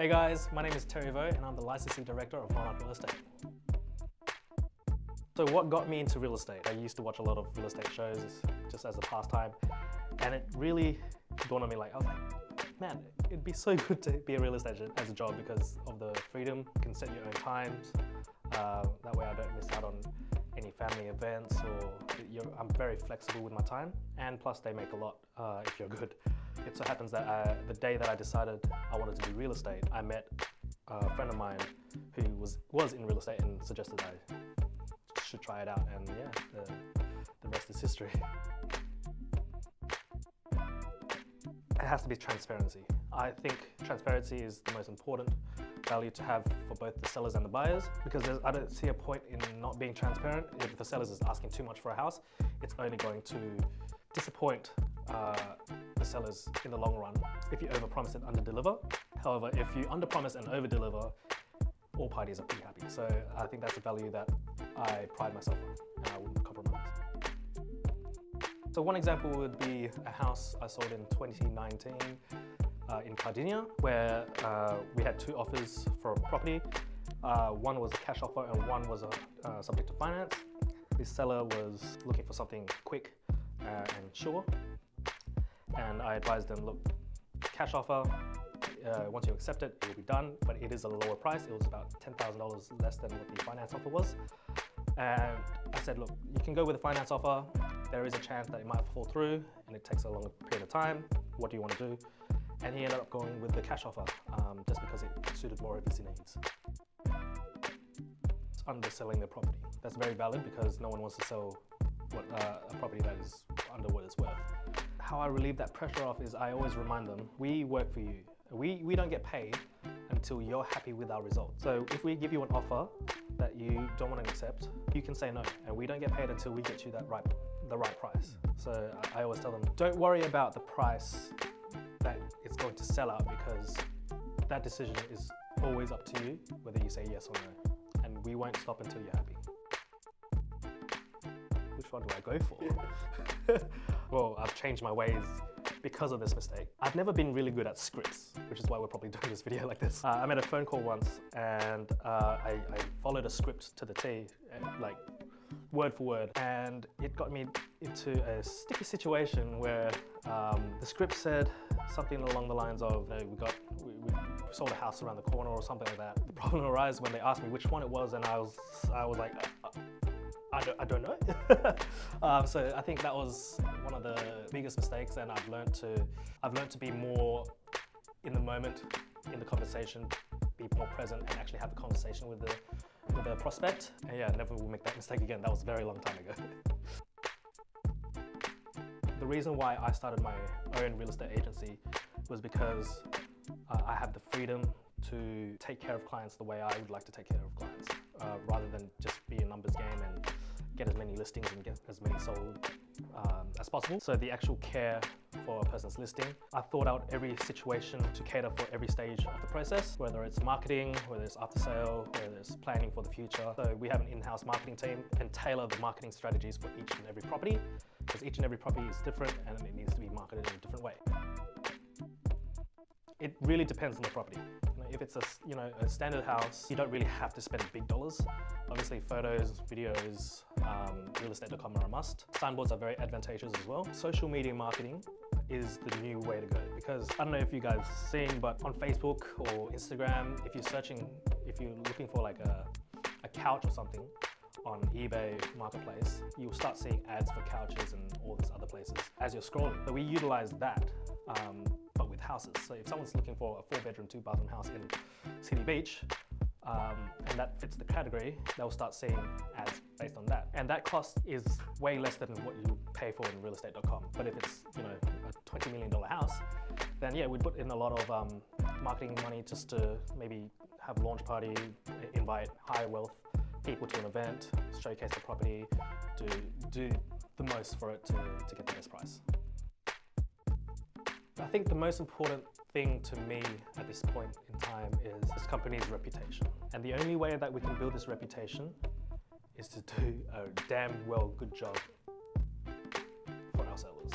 Hey guys, my name is Terry Vo and I'm the licensing director of Monarch Real Estate. So what got me into real estate? I used to watch a lot of real estate shows just as a pastime, and it really dawned on me, I was like, man, it'd be so good to be a real estate agent as a job because of the freedom. You can set your own times. That way I don't miss out on any family events, or I'm very flexible with my time, and plus they make a lot if you're good. It so happens that the day that I decided I wanted to do real estate, I met a friend of mine who was in real estate and suggested I should try it out, and yeah, the rest is history. It has to be transparency. I think transparency is the most important value to have for both the sellers and the buyers, because I don't see a point in not being transparent. If the sellers is asking too much for a house, it's only going to disappoint the sellers in the long run if you overpromise and underdeliver. However, if you underpromise and overdeliver, all parties are pretty happy. So I think that's a value that I pride myself on, and I wouldn't compromise. So one example would be a house I sold in 2019 in Sardinia, where we had two offers for a property. One was a cash offer and one was subject to finance. This seller was looking for something quick and sure, and I advised them, look, cash offer, once you accept it, it will be done, but it is a lower price. It was about $10,000 less than what the finance offer was. And I said, look, you can go with a finance offer. There is a chance that it might fall through and it takes a longer period of time. What do you want to do? And he ended up going with the cash offer just because it suited more of his needs. It's underselling the property. That's very valid because no one wants to sell a property that is under what it's worth. How I relieve that pressure off is I always remind them, we work for you. We don't get paid until you're happy with our results. So if we give you an offer that you don't want to accept, you can say no, and we don't get paid until we get you the right price. So I always tell them, don't worry about the price that it's going to sell out, because that decision is always up to you, whether you say yes or no, and we won't stop until you're happy. Which one do I go for? Well, I've changed my ways because of this mistake. I've never been really good at scripts, which is why we're probably doing this video like this. I made a phone call once, and I followed a script to the T, like word for word, and it got me into a sticky situation where the script said something along the lines of, we sold a house around the corner or something like that. The problem arose when they asked me which one it was, and I was like, I don't know. So I think that was one of the biggest mistakes, and I've learned to be more in the moment, in the conversation, be more present, and actually have a conversation with the prospect. And yeah, never will make that mistake again. That was a very long time ago. The reason why I started my own real estate agency was because I have the freedom to take care of clients the way I would like to take care of clients, rather than just be a numbers game and get as many listings and get as many sold as possible. So the actual care for a person's listing, I thought out every situation to cater for every stage of the process, whether it's marketing, whether it's after sale, whether it's planning for the future. So we have an in-house marketing team and tailor the marketing strategies for each and every property, because each and every property is different and it needs to be marketed in a different way. It really depends on the property. If it's a standard house, you don't really have to spend big dollars. Obviously, photos, videos, realestate.com are a must. Signboards are very advantageous as well. Social media marketing is the new way to go, because I don't know if you guys have seen, but on Facebook or Instagram, if you're looking for like a couch or something on eBay Marketplace, you'll start seeing ads for couches and all these other places as you're scrolling. So we utilize that, but with houses. So if someone's looking for a 4-bedroom, 2-bathroom house in City Beach, and that fits the category, they'll start seeing ads based on that. And that cost is way less than what you pay for in realestate.com. But if it's a $20 million house, then yeah, we put in a lot of marketing money just to maybe have a launch party, invite high wealth people to an event, showcase the property, do the most for it to get the best price. I think the most important thing to me at this point in time is this company's reputation. And the only way that we can build this reputation is to do a damn well good job for our sellers.